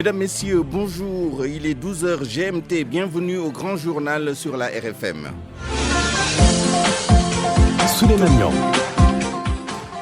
Mesdames, Messieurs, bonjour. Il est 12h GMT. Bienvenue au grand journal sur la RFM. Souleymane Niang.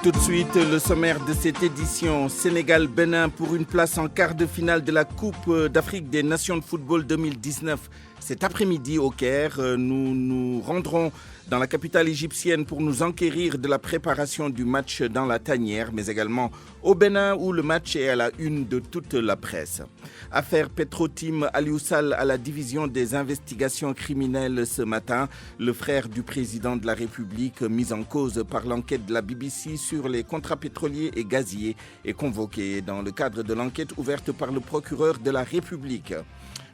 Tout de suite, le sommaire de cette édition. Sénégal-Bénin pour une place en quart de finale de la Coupe d'Afrique des Nations de football 2019. Cet après-midi au Caire, nous nous rendrons dans la capitale égyptienne pour nous enquérir de la préparation du match dans la tanière, mais également au Bénin où le match est à la une de toute la presse. Affaire Petro-Tim Aliou Sall à la division des investigations criminelles ce matin. Le frère du président de la République, mis en cause par l'enquête de la BBC sur les contrats pétroliers et gaziers, est convoqué dans le cadre de l'enquête ouverte par le procureur de la République.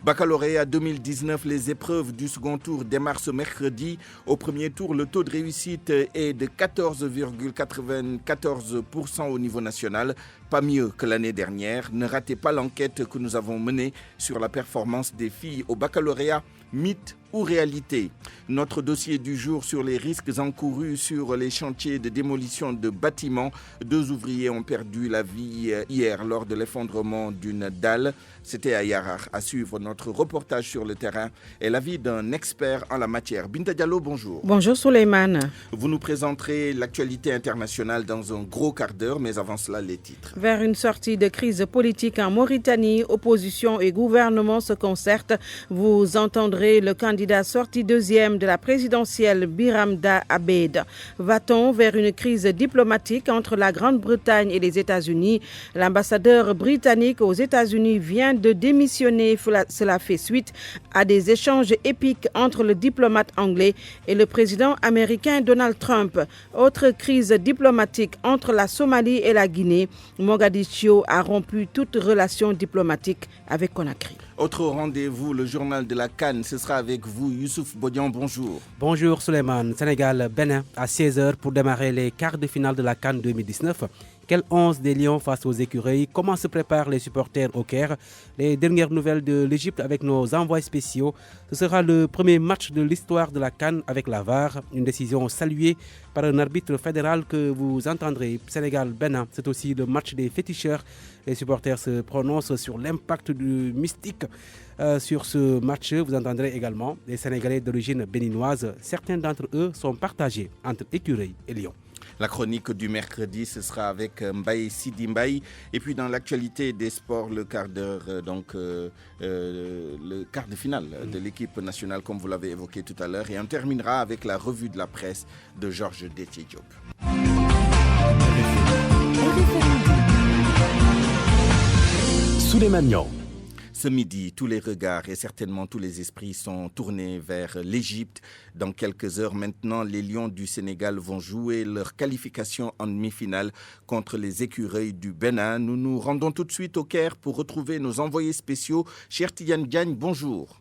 Baccalauréat 2019, les épreuves du second tour démarrent ce mercredi. Au premier tour, le taux de réussite est de 14,94% au niveau national. Pas mieux que l'année dernière. Ne ratez pas l'enquête que nous avons menée sur la performance des filles au baccalauréat, mythe ou réalité. Notre dossier du jour sur les risques encourus sur les chantiers de démolition de bâtiments. 2 ouvriers ont perdu la vie hier lors de l'effondrement d'une dalle. C'était à Yarar. À suivre notre reportage sur le terrain et l'avis d'un expert en la matière. Binta Diallo, bonjour. Bonjour Souleymane. Vous nous présenterez l'actualité internationale dans un gros quart d'heure, mais avant cela, les titres. Vers une sortie de crise politique en Mauritanie, opposition et gouvernement se concertent. Vous entendrez le candidat sorti deuxième de la présidentielle Biramda Abed. Va-t-on vers une crise diplomatique entre la Grande-Bretagne et les États-Unis? L'ambassadeur britannique aux États-Unis vient de démissionner. Cela fait suite à des échanges épiques entre le diplomate anglais et le président américain Donald Trump. Autre crise diplomatique entre la Somalie et la Guinée. Mogadiscio a rompu toute relation diplomatique avec Conakry. Autre rendez-vous, le journal de la CAN. Ce sera avec vous, Youssouf Bodian. Bonjour. Bonjour Souleymane. Sénégal-Bénin à 16h pour démarrer les quarts de finale de la CAN 2019. Quel 11 des Lions face aux écureuils? Comment se préparent les supporters au Caire? Les dernières nouvelles de l'Égypte avec nos envois spéciaux. Ce sera le premier match de l'histoire de la CAN avec la VAR. Une décision saluée par un arbitre fédéral que vous entendrez. Sénégal-Bénin, c'est aussi le match des féticheurs. Les supporters se prononcent sur l'impact du mystique sur ce match. Vous entendrez également les Sénégalais d'origine béninoise. Certains d'entre eux sont partagés entre écureuils et lions. La chronique du mercredi, ce sera avec Mbaye Sidi Mbaye. Et puis dans l'actualité des sports, le quart d'heure, le quart de finale de l'équipe nationale, comme vous l'avez évoqué tout à l'heure. Et on terminera avec la revue de la presse de Georges Détié Diop. Souleymane Niang. Ce midi, tous les regards et certainement tous les esprits sont tournés vers l'Égypte. Dans quelques heures maintenant, les Lions du Sénégal vont jouer leur qualification en demi-finale contre les écureuils du Bénin. Nous nous rendons tout de suite au Caire pour retrouver nos envoyés spéciaux. Cher Tidiane Diagne, bonjour.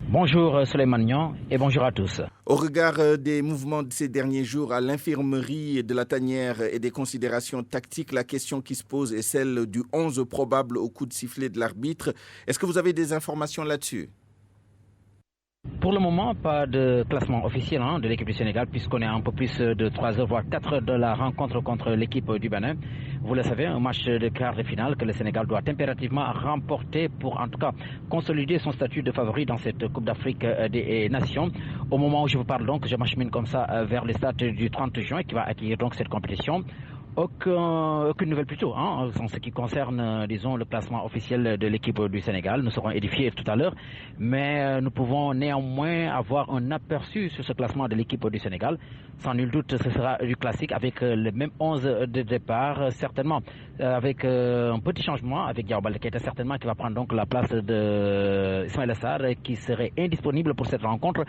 Bonjour Souleymane Niang et bonjour à tous. Au regard des mouvements de ces derniers jours à l'infirmerie de la tanière et des considérations tactiques, la question qui se pose est celle du 11 probable au coup de sifflet de l'arbitre. Est-ce que vous avez des informations là-dessus ? Pour le moment, pas de classement officiel de l'équipe du Sénégal puisqu'on est à un peu plus de 3 heures, voire 4 heures de la rencontre contre l'équipe du Bénin. Vous le savez, un match de quart de finale que le Sénégal doit impérativement remporter pour en tout cas consolider son statut de favori dans cette Coupe d'Afrique des Nations. Au moment où je vous parle donc, je m'achemine comme ça vers le stade du 30 juin qui va accueillir donc cette compétition. Aucune nouvelle plutôt en ce qui concerne, disons, le classement officiel de l'équipe du Sénégal. Nous serons édifiés tout à l'heure, mais nous pouvons néanmoins avoir un aperçu sur ce classement de l'équipe du Sénégal. Sans nul doute, ce sera du classique avec le même 11 de départ, certainement avec un petit changement avec Diao Baldé Keita certainement qui va prendre donc la place de Ismaïla Sarr qui serait indisponible pour cette rencontre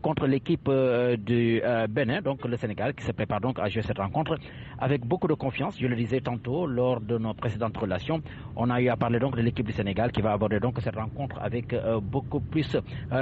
contre l'équipe du Bénin, donc le Sénégal qui se prépare donc à jouer cette rencontre avec beaucoup de confiance. Je le disais tantôt lors de nos précédentes relations, on a eu à parler donc de l'équipe du Sénégal qui va aborder donc cette rencontre avec beaucoup plus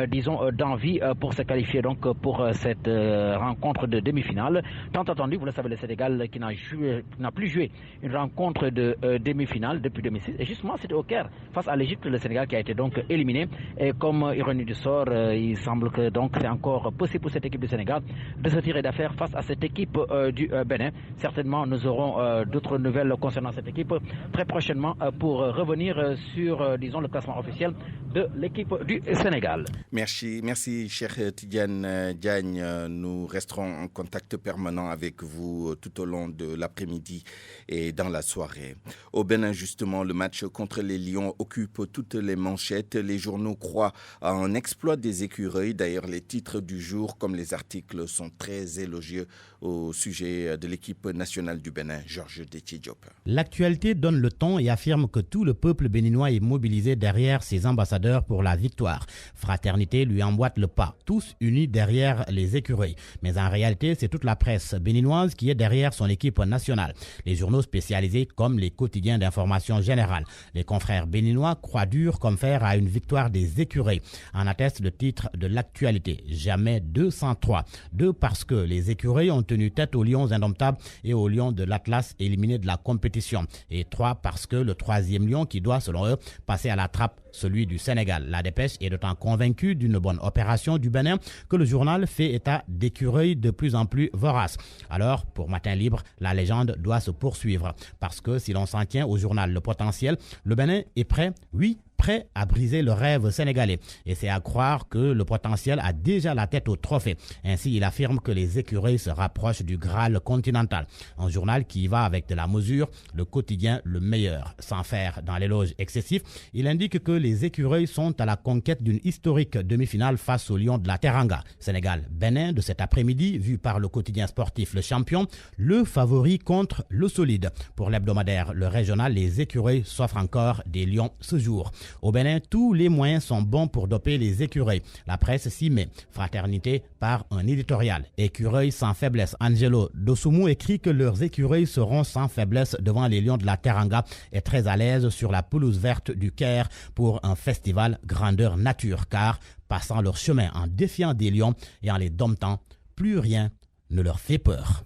disons d'envie pour se qualifier donc pour cette rencontre de demi-finale. Tant attendu, vous le savez, le Sénégal qui n'a plus joué une rencontre de demi-finale depuis 2006 et justement c'était au Caire face à l'Égypte, le Sénégal qui a été donc éliminé et comme ironie du sort, il semble que donc c'est encore possible pour cette équipe du Sénégal de se tirer d'affaire face à cette équipe du Bénin. Certainement nous aurons aurons d'autres nouvelles concernant cette équipe très prochainement pour revenir sur, disons, le classement officiel de l'équipe du Sénégal. Merci, cher Tidiane Diagne. Nous resterons en contact permanent avec vous tout au long de l'après-midi et dans la soirée. Au Bénin, justement, le match contre les Lions occupe toutes les manchettes. Les journaux croient à un exploit des écureuils. D'ailleurs, les titres du jour, comme les articles, sont très élogieux au sujet de l'équipe nationale du Bénin, Georges Déthié-Diop. L'actualité donne le ton et affirme que tout le peuple béninois est mobilisé derrière ses ambassadeurs pour la victoire. Fraternité lui emboîte le pas, tous unis derrière les écureuils. Mais en réalité, c'est toute la presse béninoise qui est derrière son équipe nationale. Les journaux spécialisés comme les quotidiens d'information générale. Les confrères béninois croient dur comme fer à une victoire des écureuils. En atteste le titre de l'actualité, jamais 203. 2 parce que les écureuils ont tenu tête aux Lions indomptables et aux Lions de l'Atlas éliminés de la compétition. Et 3 parce que le 3e lion qui doit, selon eux, passer à la trappe, celui du Sénégal. La Dépêche est d'autant convaincue d'une bonne opération du Bénin que le journal fait état d'écureuils de plus en plus voraces. Alors, pour Matin Libre, la légende doit se poursuivre. Parce que si l'on s'en tient au journal Le Potentiel, le Bénin est prêt, oui, prêt à briser le rêve sénégalais. Et c'est à croire que le Potentiel a déjà la tête au trophée. Ainsi, il affirme que les écureuils se rapprochent du Graal continental. Un journal qui y va avec de la mesure, le quotidien le meilleur. Sans faire dans l'éloge excessif, il indique que les écureuils sont à la conquête d'une historique demi-finale face aux Lions de la Teranga. Sénégal-Bénin de cet après-midi, vu par le quotidien sportif Le Champion, le favori contre le solide. Pour l'hebdomadaire Le Régional, les écureuils s'offrent encore des Lions ce jour. Au Bénin, tous les moyens sont bons pour doper les écureuils. La presse s'y met. Fraternité par un éditorial. Écureuils sans faiblesse. Angelo Dosumu écrit que leurs écureuils seront sans faiblesse devant les Lions de la Teranga et très à l'aise sur la pelouse verte du Caire pour un festival grandeur nature, car passant leur chemin en défiant des lions et en les domptant, plus rien ne leur fait peur.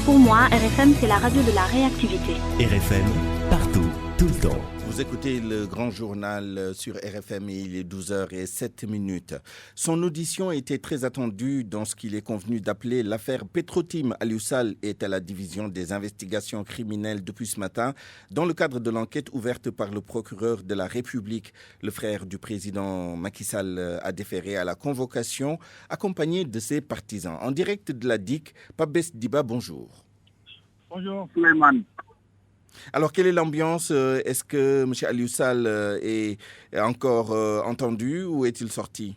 Pour moi, RFM, c'est la radio de la réactivité. RFM, partout, tout le temps. Vous écoutez le grand journal sur RFM et il est 12h07. Son audition était très attendue dans ce qu'il est convenu d'appeler l'affaire Petro-Tim. Aliou Sall est à la division des investigations criminelles depuis ce matin dans le cadre de l'enquête ouverte par le procureur de la République. Le frère du président Macky Sall a déféré à la convocation accompagné de ses partisans. En direct de la DIC, Pabès Diba, bonjour. Bonjour Suleiman. Alors, quelle est l'ambiance? Est-ce que M. Aliou Sall est encore entendu ou est-il sorti?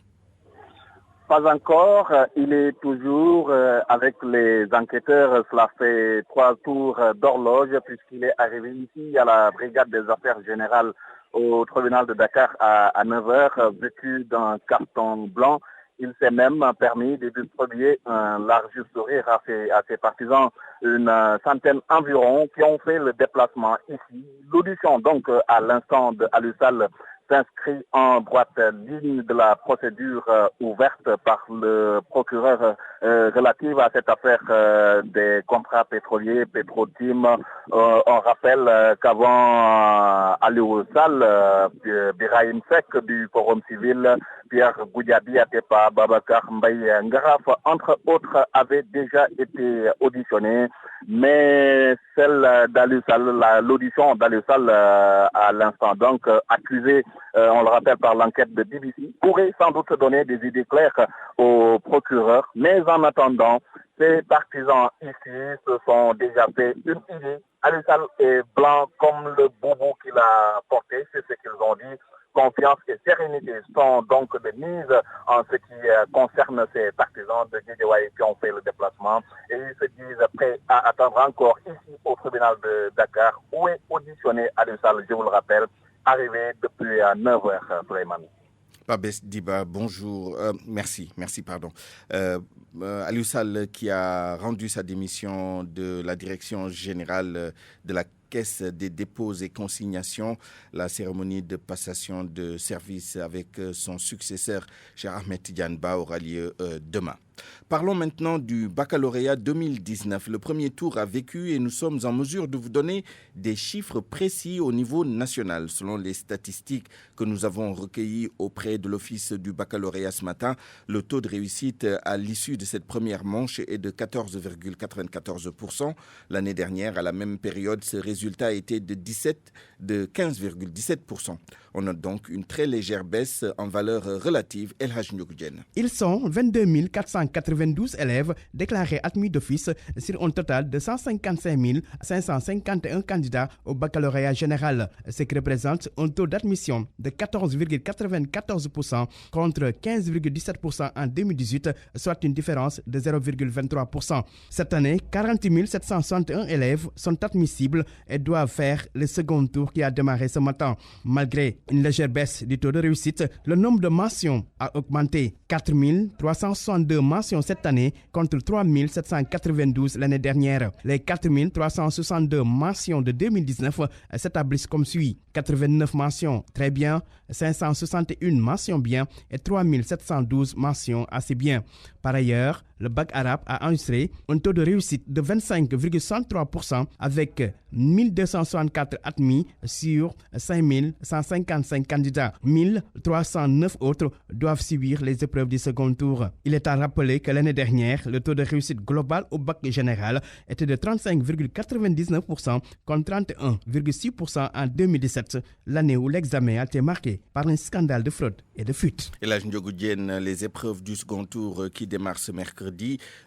Pas encore. Il est toujours avec les enquêteurs. Cela fait 3 tours d'horloge puisqu'il est arrivé ici à la brigade des affaires générales au tribunal de Dakar à 9h, vêtu d'un carton blanc. Il s'est même permis de distribuer un large sourire à ses partisans, une centaine environ qui ont fait le déplacement ici. L'audition donc à l'instant de Aliou Sall s'inscrit en droite ligne de la procédure ouverte par le procureur relative à cette affaire des contrats pétroliers, Petro-Tim. On rappelle qu'avant Aliou Sall, Birahim Seck du Forum civil, Pierre Goudiaby Atepa, Babacar Mbaye Ngaraf, entre autres, avaient déjà été auditionnés. Mais celle d'Aliou Sall, l'audition d'Aliou Sall à l'instant donc accusé, on le rappelle par l'enquête de BBC, pourrait sans doute donner des idées claires au procureur. Mais en attendant, ses partisans ici se sont déjà fait une idée. Aliou Sall est blanc comme le boubou qu'il a porté, c'est ce qu'ils ont dit. Confiance et sérénité sont donc de mise en ce qui concerne ces partisans de Guédiawaye qui ont fait le déplacement et ils se disent prêts à attendre encore ici au tribunal de Dakar où est auditionné Aliou Sall, je vous le rappelle, arrivé depuis 9h, Suleiman. Pabès Diba, bonjour. Merci, pardon. Aliou Sall qui a rendu sa démission de la direction générale de la Caisse des dépôts et consignations. La cérémonie de passation de service avec son successeur, Cheikh Ahmed Tidiane Ba, aura lieu demain. Parlons maintenant du baccalauréat 2019. Le premier tour a vécu et nous sommes en mesure de vous donner des chiffres précis au niveau national. Selon les statistiques que nous avons recueillies auprès de l'Office du baccalauréat ce matin, le taux de réussite à l'issue de cette première manche est de 14,94%. L'année dernière, à la même période, ce résultat était de 15,17%. On note donc une très légère baisse en valeur relative. El Hadj Ndiogou. Ils sont 22 492 élèves déclarés admis d'office sur un total de 155 551 candidats au baccalauréat général, ce qui représente un taux d'admission de 14,94% contre 15,17% en 2018, soit une différence de 0,23%. Cette année, 40 761 élèves sont admissibles et doivent faire le second tour qui a démarré ce matin. Malgré une légère baisse du taux de réussite, le nombre de mentions a augmenté. 4 362 mentions cette année contre 3 792 l'année dernière. Les 4 362 mentions de 2019 s'établissent comme suit. 89 mentions très bien, 561 mentions bien et 3 712 mentions assez bien. Par ailleurs, le bac arabe a enregistré un taux de réussite de 25,63% avec 1264 admis sur 5155 candidats. 1309 autres doivent subir les épreuves du second tour. Il est à rappeler que l'année dernière, le taux de réussite global au bac général était de 35,99% contre 31,6% en 2017, l'année où l'examen a été marqué par un scandale de fraude et de fuite. El Hadj Ndiogou, les épreuves du second tour qui démarrent ce mercredi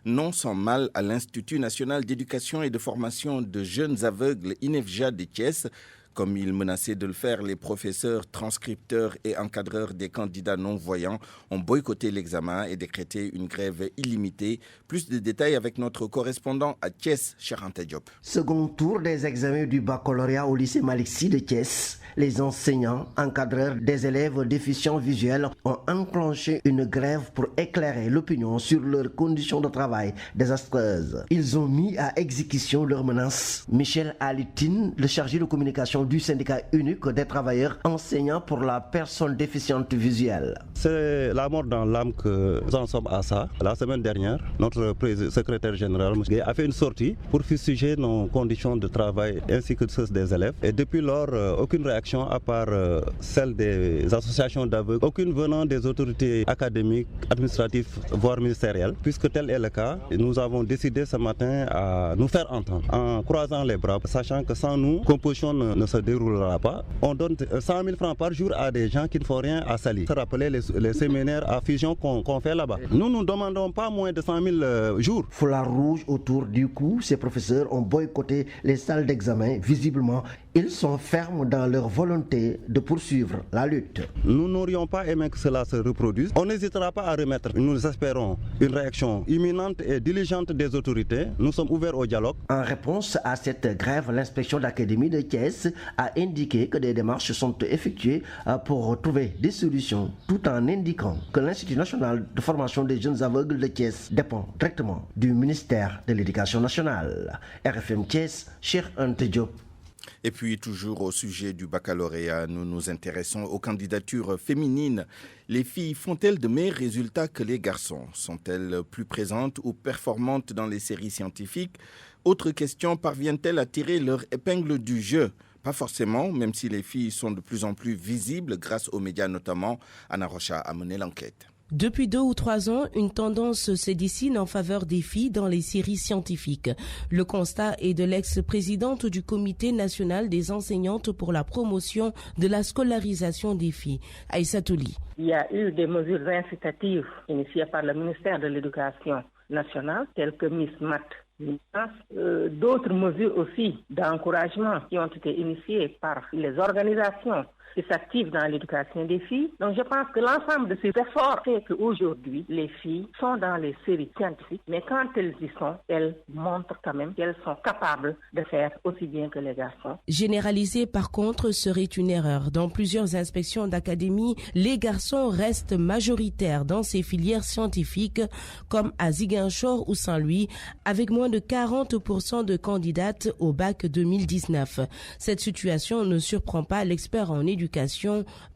non sans mal à l'Institut national d'éducation et de formation de jeunes aveugles INEFJA de Thiès. Comme ils menaçaient de le faire, les professeurs, transcripteurs et encadreurs des candidats non-voyants ont boycotté l'examen et décrété une grève illimitée. Plus de détails avec notre correspondant à Thiès, Charanta Diop. Second tour des examens du baccalauréat au lycée Malick Sy de Thiès. Les enseignants, encadreurs des élèves déficients visuels ont enclenché une grève pour éclairer l'opinion sur leurs conditions de travail désastreuses. Ils ont mis à exécution leurs menaces. Michel Alitine, le chargé de communication du syndicat unique des travailleurs enseignants pour la personne déficiente visuelle. C'est la mort dans l'âme que nous en sommes à ça. La semaine dernière, notre secrétaire général a fait une sortie pour fustiger nos conditions de travail ainsi que ceux des élèves. Et depuis lors, aucune réaction à part celle des associations d'aveugles, aucune venant des autorités académiques, administratives, voire ministérielles. Puisque tel est le cas, nous avons décidé ce matin à nous faire entendre en croisant les bras, sachant que sans nous, composition ne se déroulera pas. On donne 100 000 francs par jour à des gens qui ne font rien à Saly. Se rappeler les séminaires à fusion qu'on fait là-bas. Nous ne demandons pas moins de 100 000 jours. Foulard rouge autour du cou, ces professeurs ont boycotté les salles d'examen. Visiblement, ils sont fermes dans leur volonté de poursuivre la lutte. Nous n'aurions pas aimé que cela se reproduise. On n'hésitera pas à remettre. Nous espérons une réaction imminente et diligente des autorités. Nous sommes ouverts au dialogue. En réponse à cette grève, l'inspection d'académie de Thiès a indiqué que des démarches sont effectuées pour trouver des solutions, tout en indiquant que l'Institut national de formation des jeunes aveugles de Thiès dépend directement du ministère de l'Éducation nationale. RFM Thiès, Cheikh Anta Diop. Et puis, toujours au sujet du baccalauréat, nous nous intéressons aux candidatures féminines. Les filles font-elles de meilleurs résultats que les garçons? Sont-elles plus présentes ou performantes dans les séries scientifiques? Autre question, parviennent-elles à tirer leur épingle du jeu? Pas forcément, même si les filles sont de plus en plus visibles grâce aux médias notamment. Anna Rocha a mené l'enquête. Depuis 2 ou 3 ans, une tendance se dessine en faveur des filles dans les séries scientifiques. Le constat est de l'ex-présidente du Comité national des enseignantes pour la promotion de la scolarisation des filles, Aïssa Touli. Il y a eu des mesures incitatives initiées par le ministère de l'Éducation nationale, telles que Miss Math. D'autres mesures aussi d'encouragement qui ont été initiées par les organisations qui s'activent dans l'éducation des filles. Donc je pense que l'ensemble de ces efforts fait qu'aujourd'hui, les filles sont dans les séries scientifiques, mais quand elles y sont, elles montrent quand même qu'elles sont capables de faire aussi bien que les garçons. Généraliser par contre serait une erreur. Dans plusieurs inspections d'académie, les garçons restent majoritaires dans ces filières scientifiques comme à Ziguinchor ou Saint-Louis, avec moins de 40% de candidates au bac 2019. Cette situation ne surprend pas l'expert en éducation,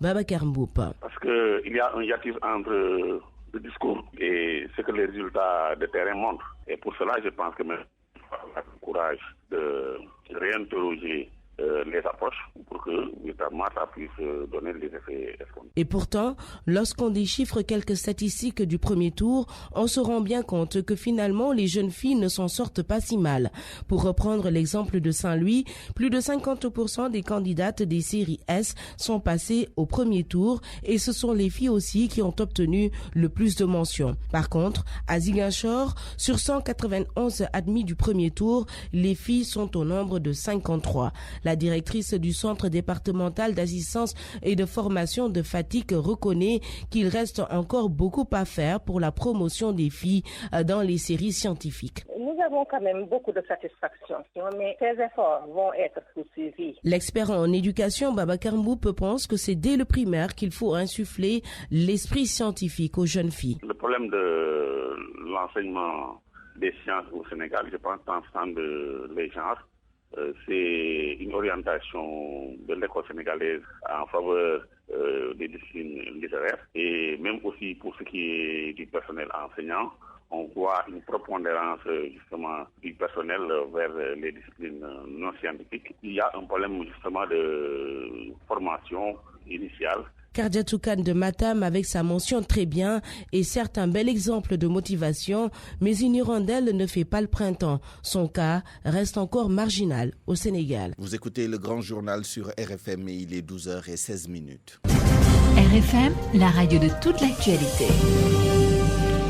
Babacar Mboup. Parce qu'il y a un hiatus entre le discours et ce que les résultats de terrain montrent. Et pour cela, je pense que même il faut avoir le courage de réinterroger les approches pour que véritablement ça puisse donner les effets escomptés. Et pourtant, lorsqu'on déchiffre quelques statistiques du premier tour, on se rend bien compte que finalement les jeunes filles ne s'en sortent pas si mal. Pour reprendre l'exemple de Saint-Louis, plus de 50% des candidates des séries S sont passées au premier tour et ce sont les filles aussi qui ont obtenu le plus de mentions. Par contre, à Ziguinchor, sur 191 admis du premier tour, les filles sont au nombre de 53. La directrice du centre départemental d'assistance et de formation de Fatick reconnaît qu'il reste encore beaucoup à faire pour la promotion des filles dans les séries scientifiques. Nous avons quand même beaucoup de satisfaction, mais ces efforts vont être poursuivis. L'expert en éducation Babacar Mboup pense que c'est dès le primaire qu'il faut insuffler l'esprit scientifique aux jeunes filles. Le problème de l'enseignement des sciences au Sénégal, je pense, transcende les genres. C'est une orientation de l'école sénégalaise en faveur des disciplines littéraires et même aussi pour ce qui est du personnel enseignant, on voit une prépondérance justement du personnel vers les disciplines non scientifiques. Il y a un problème justement de formation initiale. Kardiatou Kane de Matam avec sa mention très bien est certes un bel exemple de motivation, mais une hirondelle ne fait pas le printemps. Son cas reste encore marginal au Sénégal. Vous écoutez le grand journal sur RFM et il est 12h16. RFM, la radio de toute l'actualité.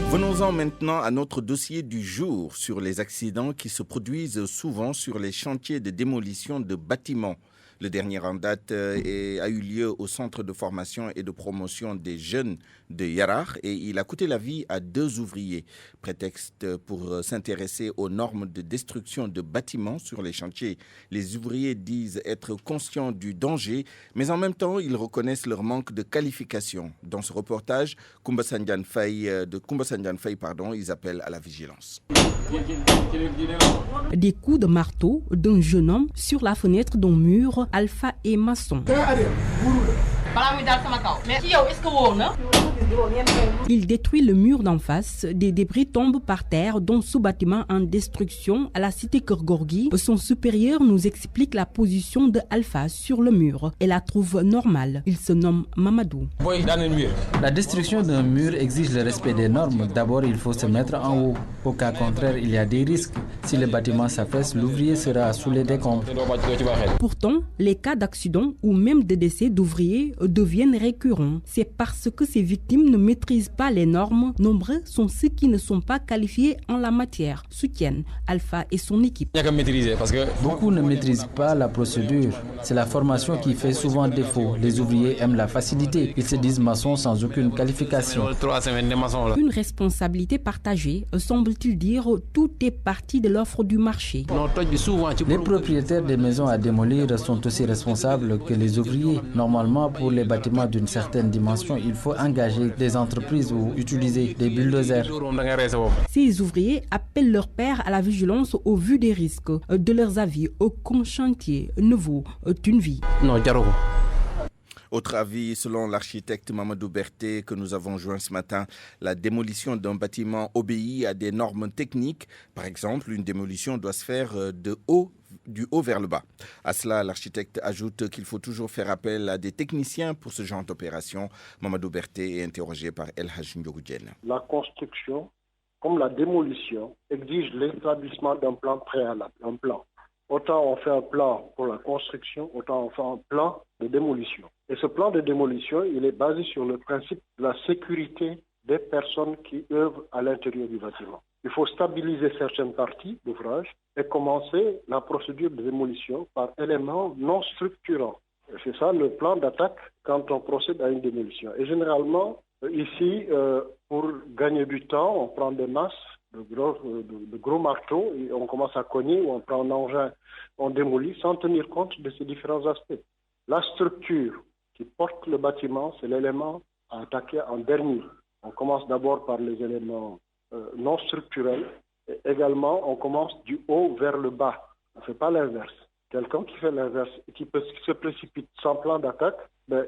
Venons-en maintenant à notre dossier du jour sur les accidents qui se produisent souvent sur les chantiers de démolition de bâtiments. Le dernier en date a eu lieu au centre de formation et de promotion des jeunes de Yarar et il a coûté la vie à 2 ouvriers. Prétexte pour s'intéresser aux normes de destruction de bâtiments sur les chantiers. Les ouvriers disent être conscients du danger, mais en même temps, ils reconnaissent leur manque de qualification. Dans ce reportage, Koumba Sandiane Faye, ils appellent à la vigilance. Des coups de marteau d'un jeune homme sur la fenêtre d'un mur. Alpha et maçon. Il détruit le mur d'en face. Des débris tombent par terre, dont ce bâtiment en destruction à la cité Kergorgui. Son supérieur nous explique la position de Alpha sur le mur et la trouve normale. Il se nomme Mamadou. La destruction d'un mur exige le respect des normes. D'abord, il faut se mettre en haut. Au cas contraire, il y a des risques. Si le bâtiment s'affaisse, l'ouvrier sera sous les décombres. Pourtant, les cas d'accident ou même de décès d'ouvriers deviennent récurrents. C'est parce que ces victimes ne maîtrisent pas les normes. Nombreux sont ceux qui ne sont pas qualifiés en la matière, soutiennent Alpha et son équipe. Beaucoup ne maîtrisent pas la procédure. C'est la formation qui fait souvent défaut. Les ouvriers aiment la facilité. Ils se disent maçons sans aucune qualification. Une responsabilité partagée, semble-t-il dire, tout est parti de l'offre du marché. Les propriétaires des maisons à démolir sont aussi responsables que les ouvriers. Normalement, pour les bâtiments d'une certaine dimension, il faut engager des entreprises ou utiliser des bulldozers. Ces ouvriers appellent leur père à la vigilance au vu des risques. De leurs avis, aucun chantier ne vaut une vie. Autre avis, selon l'architecte Mamadou Berté que nous avons joint ce matin, la démolition d'un bâtiment obéit à des normes techniques. Par exemple, une démolition doit se faire du haut vers le bas. À cela, l'architecte ajoute qu'il faut toujours faire appel à des techniciens pour ce genre d'opération. Mamadou Berté est interrogé par El Hadj Ndiogoudjen. La construction, comme la démolition, exige l'établissement d'un plan préalable, un plan. Autant on fait un plan pour la construction, autant on fait un plan de démolition. Et ce plan de démolition, il est basé sur le principe de la sécurité des personnes qui œuvrent à l'intérieur du bâtiment. Il faut stabiliser certaines parties d'ouvrage et commencer la procédure de démolition par éléments non structurants. Et c'est ça le plan d'attaque quand on procède à une démolition. Et généralement, ici, pour gagner du temps, on prend des masses, de gros marteaux, et on commence à cogner, ou on prend un engin, on démolit sans tenir compte de ces différents aspects. La structure qui porte le bâtiment, c'est l'élément à attaquer en dernier. On commence d'abord par les éléments non structurels, et également on commence du haut vers le bas. On ne fait pas l'inverse. Quelqu'un qui fait l'inverse, qui se précipite sans plan d'attaque,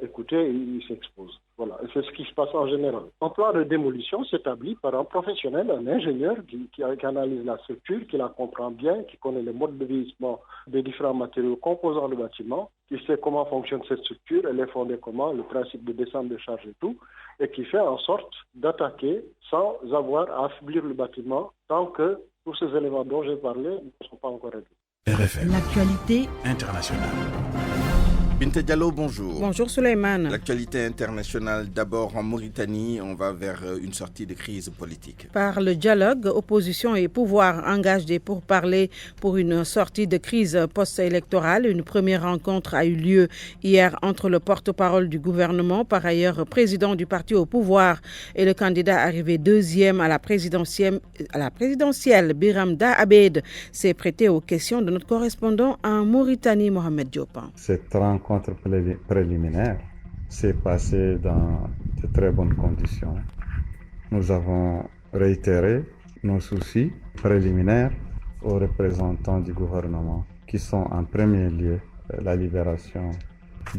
écoutez, il s'expose. Voilà, et c'est ce qui se passe en général. Un plan de démolition s'établit par un professionnel, un ingénieur qui analyse la structure, qui la comprend bien, qui connaît les modes de vieillissement des différents matériaux composant le bâtiment, qui sait comment fonctionne cette structure, elle est fondée comment, le principe de descente de charge et tout, et qui fait en sorte d'attaquer sans avoir à affaiblir le bâtiment tant que tous ces éléments dont j'ai parlé ne sont pas encore réglés. RFM. L'actualité internationale. Binta Diallo, bonjour. Bonjour Souleymane. L'actualité internationale, d'abord en Mauritanie, on va vers une sortie de crise politique. Par le dialogue, opposition et pouvoir engagent des pourparlers pour une sortie de crise post-électorale. Une première rencontre a eu lieu hier entre le porte-parole du gouvernement, par ailleurs président du parti au pouvoir, et le candidat arrivé deuxième à la présidentielle, Biram Da Abed, s'est prêté aux questions de notre correspondant en Mauritanie, Mohamed Diop. Cette rencontre préliminaire s'est passée dans de très bonnes conditions. Nous avons réitéré nos soucis préliminaires aux représentants du gouvernement, qui sont en premier lieu la libération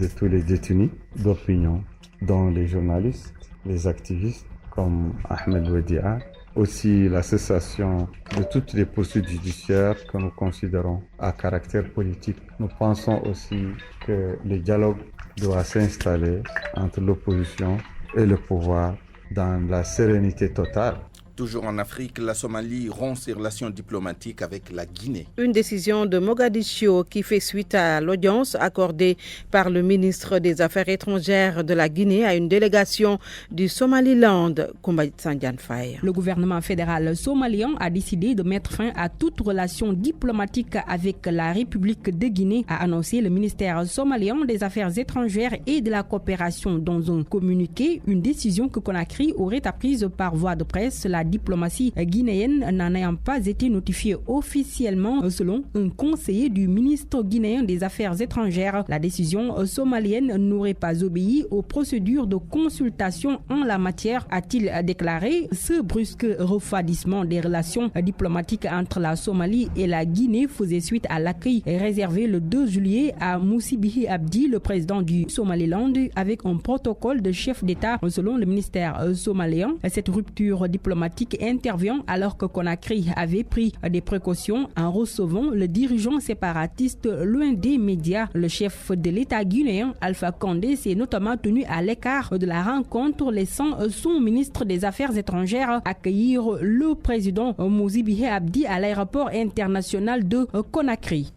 de tous les détenus d'opinion, dont les journalistes, les activistes comme Ahmed Ouedia, aussi la cessation de toutes les poursuites judiciaires que nous considérons à caractère politique. Nous pensons aussi que le dialogue doit s'installer entre l'opposition et le pouvoir dans la sérénité totale. Toujours en Afrique, la Somalie rompt ses relations diplomatiques avec la Guinée. Une décision de Mogadiscio qui fait suite à l'audience accordée par le ministre des Affaires étrangères de la Guinée à une délégation du Somaliland, Koumba Sandiane Faye. Le gouvernement fédéral somalien a décidé de mettre fin à toute relation diplomatique avec la République de Guinée, a annoncé le ministère somalien des Affaires étrangères et de la coopération dans un communiqué, une décision que Conakry aurait apprise par voie de presse. La diplomatie guinéenne n'en ayant pas été notifiée officiellement selon un conseiller du ministre guinéen des Affaires étrangères. La décision somalienne n'aurait pas obéi aux procédures de consultation en la matière, a-t-il déclaré. Ce brusque refroidissement des relations diplomatiques entre la Somalie et la Guinée faisait suite à l'accueil réservé le 2 juillet à Moussi Bihi Abdi, le président du Somaliland, avec un protocole de chef d'État selon le ministère somalien. Cette rupture diplomatique intervient alors que Conakry avait pris des précautions en recevant le dirigeant séparatiste loin des médias. Le chef de l'État guinéen, Alpha Condé, s'est notamment tenu à l'écart de la rencontre, laissant son ministre des Affaires étrangères accueillir le président Moussi Bihi Abdi à l'aéroport international de Conakry.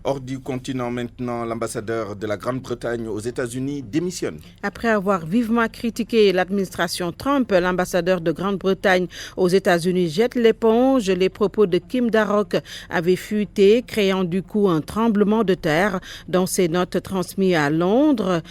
Hors du continent maintenant, l'ambassadeur de la Grande-Bretagne aux États-Unis démissionne. Après avoir vivement critiqué l'administration Trump, l'ambassadeur de Grande-Bretagne aux États-Unis jette l'éponge. Les propos de Kim Darroch avaient fuité, créant du coup un tremblement de terre. Dans ses notes transmises à Londres,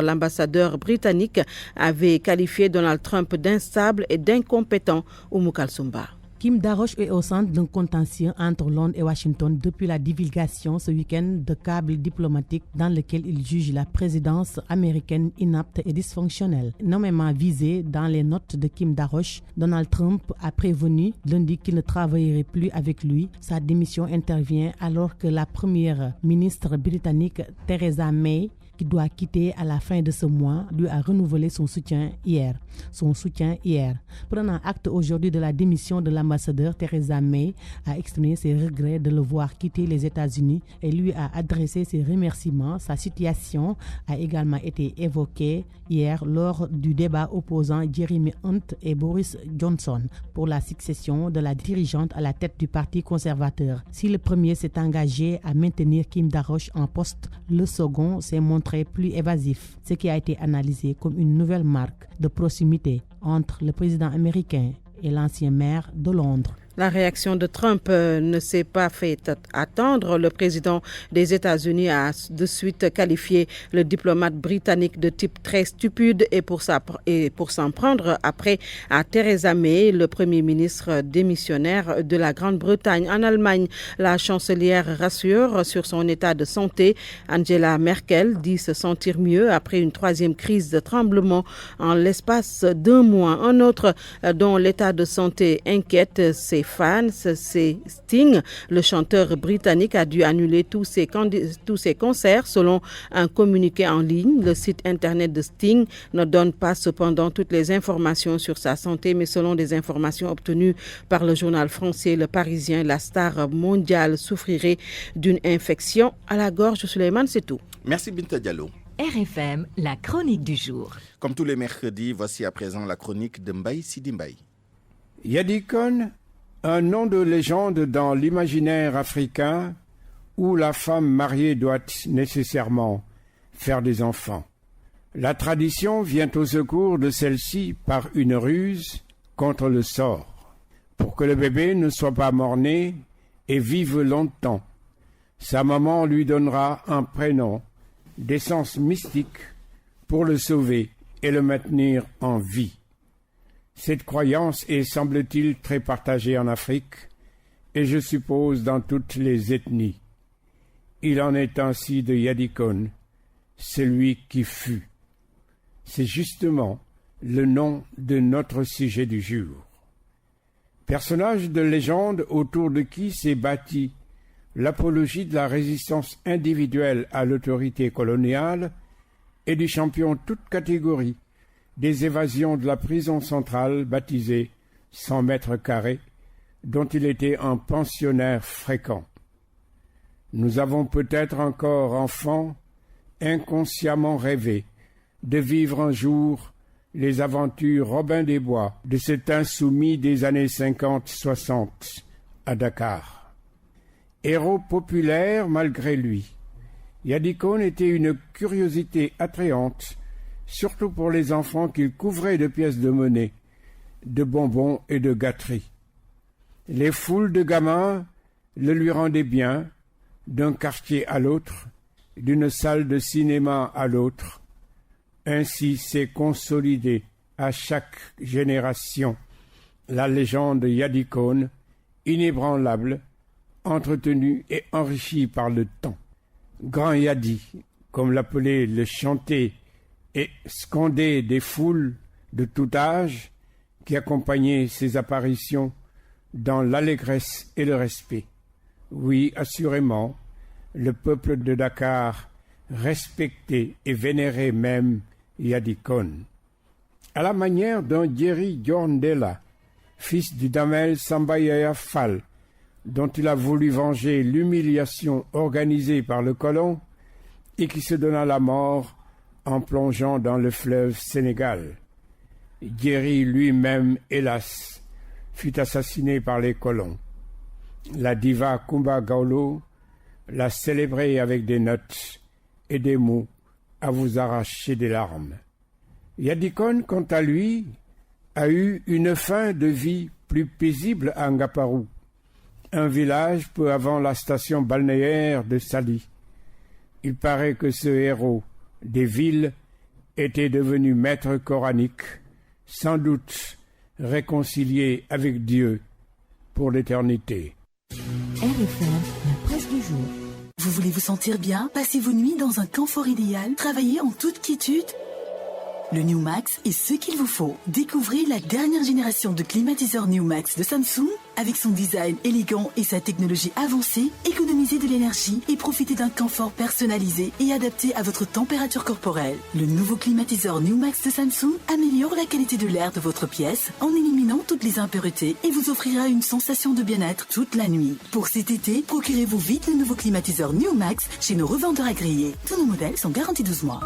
l'ambassadeur britannique avait qualifié Donald Trump d'instable et d'incompétent. Oumou Kalsoumba. Kim Darroch est au centre d'un contentieux entre Londres et Washington depuis la divulgation ce week-end de câbles diplomatiques dans lesquels il juge la présidence américaine inapte et dysfonctionnelle. Nommément visé dans les notes de Kim Darroch, Donald Trump a prévenu lundi qu'il ne travaillerait plus avec lui. Sa démission intervient alors que la première ministre britannique Theresa May, qui doit quitter à la fin de ce mois, lui a renouvelé son soutien hier. Prenant acte aujourd'hui de la démission de l'ambassadeur, Theresa May a exprimé ses regrets de le voir quitter les États-Unis et lui a adressé ses remerciements. Sa situation a également été évoquée hier lors du débat opposant Jeremy Hunt et Boris Johnson pour la succession de la dirigeante à la tête du Parti conservateur. Si le premier s'est engagé à maintenir Kim Darroch en poste, le second s'est montré plus évasif, ce qui a été analysé comme une nouvelle marque de proximité entre le président américain et l'ancien maire de Londres. La réaction de Trump ne s'est pas fait attendre. Le président des États-Unis a de suite qualifié le diplomate britannique de type très stupide et pour s'en prendre après à Theresa May, le premier ministre démissionnaire de la Grande-Bretagne. En Allemagne, la chancelière rassure sur son état de santé. Angela Merkel dit se sentir mieux après une troisième crise de tremblement en l'espace d'1 mois. Un autre dont l'état de santé inquiète, c'est fans, c'est Sting. Le chanteur britannique a dû annuler tous ses concerts selon un communiqué en ligne. Le site internet de Sting ne donne pas cependant toutes les informations sur sa santé, mais selon des informations obtenues par le journal français Le Parisien, la star mondiale souffrirait d'une infection à la gorge. Souleymane, c'est tout. Merci Binta Diallo. RFM, la chronique du jour. Comme tous les mercredis, voici à présent la chronique de Mbaye Sidi Mbaye. Yadikon, un nom de légende dans l'imaginaire africain où la femme mariée doit nécessairement faire des enfants. La tradition vient au secours de celle-ci par une ruse contre le sort, pour que le bébé ne soit pas mort-né et vive longtemps. Sa maman lui donnera un prénom d'essence mystique pour le sauver et le maintenir en vie. Cette croyance est, semble-t-il, très partagée en Afrique et je suppose dans toutes les ethnies. Il en est ainsi de Yadikon, celui qui fut. C'est justement le nom de notre sujet du jour. Personnage de légende autour de qui s'est bâti l'apologie de la résistance individuelle à l'autorité coloniale et du champion toute catégorie des évasions de la prison centrale baptisée 100 mètres carrés, dont il était un pensionnaire fréquent. Nous avons peut-être encore, enfants, inconsciemment rêvé de vivre un jour les aventures Robin des Bois de cet insoumis des années 50-60 à Dakar. Héros populaire malgré lui, Yadikon était une curiosité attrayante, surtout pour les enfants qu'il couvrait de pièces de monnaie, de bonbons et de gâteries. Les foules de gamins le lui rendaient bien, d'un quartier à l'autre, d'une salle de cinéma à l'autre. Ainsi s'est consolidée à chaque génération la légende Yadikon, inébranlable, entretenu et enrichi par le temps. Grand Yadi, comme l'appelait le chanté et scandé des foules de tout âge qui accompagnaient ses apparitions dans l'allégresse et le respect. Oui, assurément, le peuple de Dakar respectait et vénérait même Yadikon. À la manière d'un Jerry Jorndela, fils du Damel Sambayaya Fall, dont il a voulu venger l'humiliation organisée par le colon et qui se donna la mort en plongeant dans le fleuve Sénégal. Jerry lui-même, hélas, fut assassiné par les colons. La diva Kumba Gawlo l'a célébré avec des notes et des mots à vous arracher des larmes. Yadikon, quant à lui, a eu une fin de vie plus paisible à Ngaparou, un village peu avant la station balnéaire de Sali. Il paraît que ce héros des villes était devenu maître coranique, sans doute réconcilié avec Dieu pour l'éternité. RFM, la presse du jour. Vous voulez vous sentir bien? Passez vos nuits dans un confort idéal? Travaillez en toute quiétude? Le New Max est ce qu'il vous faut. Découvrez la dernière génération de climatiseurs New Max de Samsung. Avec son design élégant et sa technologie avancée, économisez de l'énergie et profitez d'un confort personnalisé et adapté à votre température corporelle. Le nouveau climatiseur New Max de Samsung améliore la qualité de l'air de votre pièce en éliminant toutes les impuretés et vous offrira une sensation de bien-être toute la nuit. Pour cet été, procurez-vous vite le nouveau climatiseur New Max chez nos revendeurs agréés. Tous nos modèles sont garantis 12 mois.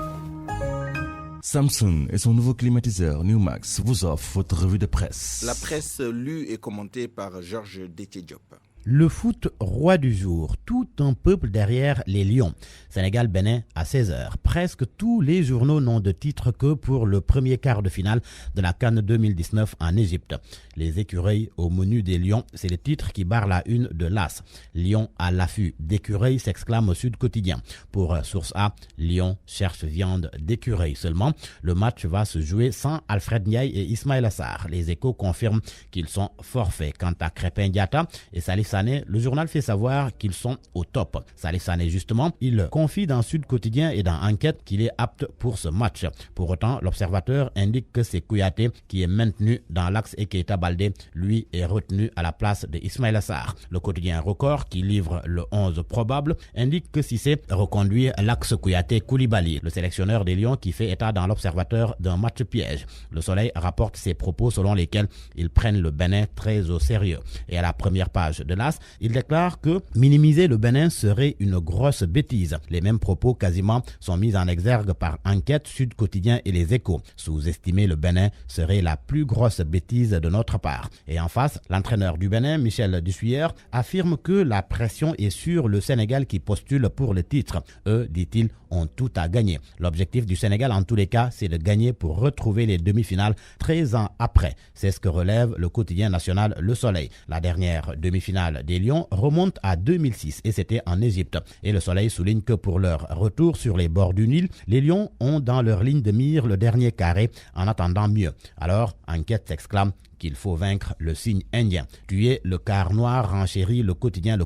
Samsung et son nouveau climatiseur New Max vous offrent votre revue de presse. La presse lue et commentée par Georges Détié-Diop. Le foot roi du jour, tout un peuple derrière les Lions. Sénégal-Bénin à 16h. Presque tous les journaux n'ont de titre que pour le premier quart de finale de la CAN 2019 en Égypte. Les écureuils au menu des Lions, c'est le titre qui barre la une de l'As. Lions à l'affût d'écureuils s'exclame au Sud Quotidien. Pour Source A, Lions cherche viande d'écureuil seulement. Le match va se jouer sans Alfred Ndiaye et Ismaël Assar. Les Échos confirment qu'ils sont forfaits. Quant à Crépin Diatta et Salif Sané, le journal fait savoir qu'ils sont au top. Salif Sané, justement, il confie dans Sud Quotidien et dans Enquête qu'il est apte pour ce match. Pour autant, l'Observateur indique que c'est Kouyaté qui est maintenu dans l'axe et Keita Baldé, lui, est retenu à la place de Ismaïla Sarr. Le quotidien Record, qui livre le 11 probable, indique que Cissé reconduit l'axe Kouyaté-Koulibaly, le sélectionneur des Lions qui fait état dans l'Observateur d'un match piège. Le Soleil rapporte ses propos selon lesquels ils prennent le Bénin très au sérieux. Et à la première page de l'As, il déclare que minimiser le Bénin serait une grosse bêtise. Les mêmes propos quasiment sont mis en exergue par Enquête, Sud Quotidien et Les Échos. Sous-estimer le Bénin serait la plus grosse bêtise de notre part. Et en face, l'entraîneur du Bénin, Michel Dussuyer, affirme que la pression est sur le Sénégal qui postule pour le titre. Eux, dit-il, ont tout à gagner. L'objectif du Sénégal, en tous les cas, c'est de gagner pour retrouver les demi-finales 13 ans après. C'est ce que relève le quotidien national Le Soleil. La dernière demi-finale des Lions remonte à 2006 et c'était en Égypte. Et Le Soleil souligne que pour leur retour sur les bords du Nil, les Lions ont dans leur ligne de mire le dernier carré en attendant mieux. Alors, Enquête s'exclame qu'il faut vaincre le signe indien. Tuer le quart noir, renchérit le quotidien.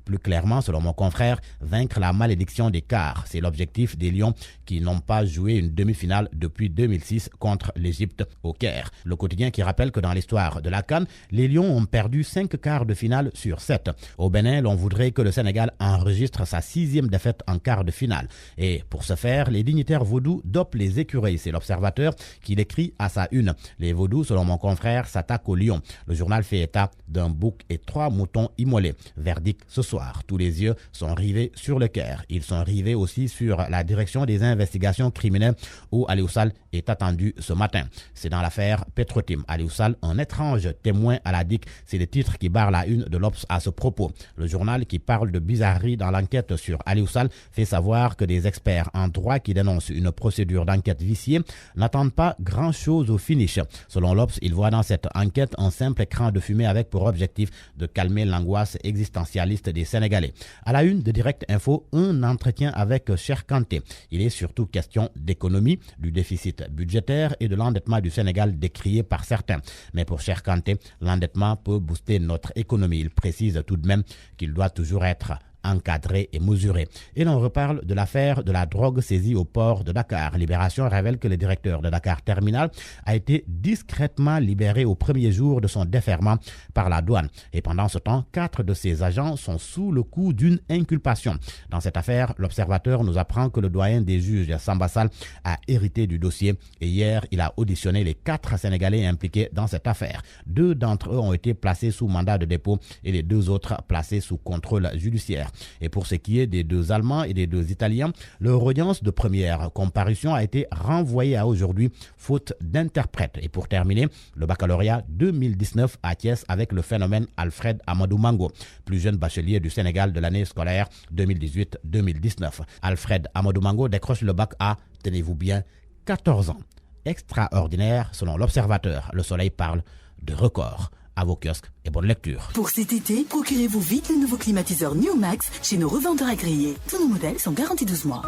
Plus clairement, selon mon confrère, vaincre la malédiction des quarts. C'est l'objectif des Lions qui n'ont pas joué une demi-finale depuis 2006 contre l'Égypte au Caire. Le quotidien qui rappelle que dans l'histoire de la CAN, les Lions ont perdu 5 quarts de finale sur 7. Au Bénin, l'on voudrait que le Sénégal enregistre sa 6e défaite en quart de finale. Et pour ce faire, les dignitaires vaudous dopent les écureuils. C'est l'Observateur qui l'écrit à sa une. Les vaudous, selon mon confrère, s'attaque aux lions. Le journal fait état d'un bouc et 3 moutons immolés. Verdict ce soir. Tous les yeux sont rivés sur le Caire. Ils sont rivés aussi sur la direction des investigations criminelles où Aliou Sall est attendu ce matin. C'est dans l'affaire Petrotim. Aliou Sall, un étrange témoin à la DIC. C'est le titre qui barre la une de l'Obs à ce propos. Le journal qui parle de bizarreries dans l'enquête sur Aliou Sall fait savoir que des experts en droit qui dénoncent une procédure d'enquête viciée n'attendent pas grand-chose au finish. Selon l'Obs, il voit dans cette enquête un simple écran de fumée avec pour objectif de calmer l'angoisse existentialiste des Sénégalais. À la une de Direct Info, un entretien avec Cheikh Kanté. Il est surtout question d'économie, du déficit budgétaire et de l'endettement du Sénégal décrié par certains. Mais pour Cheikh Kanté, l'endettement peut booster notre économie. Il précise tout de même qu'il doit toujours être encadré et mesuré. Et l'on reparle de l'affaire de la drogue saisie au port de Dakar. Libération révèle que le directeur de Dakar Terminal a été discrètement libéré au premier jour de son déferment par la douane. Et pendant ce temps, 4 de ses agents sont sous le coup d'une inculpation. Dans cette affaire, l'Observateur nous apprend que le doyen des juges, Samba Sall, a hérité du dossier et hier, il a auditionné les 4 Sénégalais impliqués dans cette affaire. 2 d'entre eux ont été placés sous mandat de dépôt et les 2 autres placés sous contrôle judiciaire. Et pour ce qui est des 2 Allemands et des 2 Italiens, leur audience de première comparution a été renvoyée à aujourd'hui, faute d'interprète. Et pour terminer, le baccalauréat 2019 à Thiès avec le phénomène Alfred Amadou Mango, plus jeune bachelier du Sénégal de l'année scolaire 2018-2019. Alfred Amadou Mango décroche le bac à, tenez-vous bien, 14 ans. Extraordinaire selon l'Observateur. Le Soleil parle de record. À vos kiosques et bonne lecture. Pour cet été, procurez-vous vite le nouveau climatiseur NewMax chez nos revendeurs agréés. Tous nos modèles sont garantis 12 mois.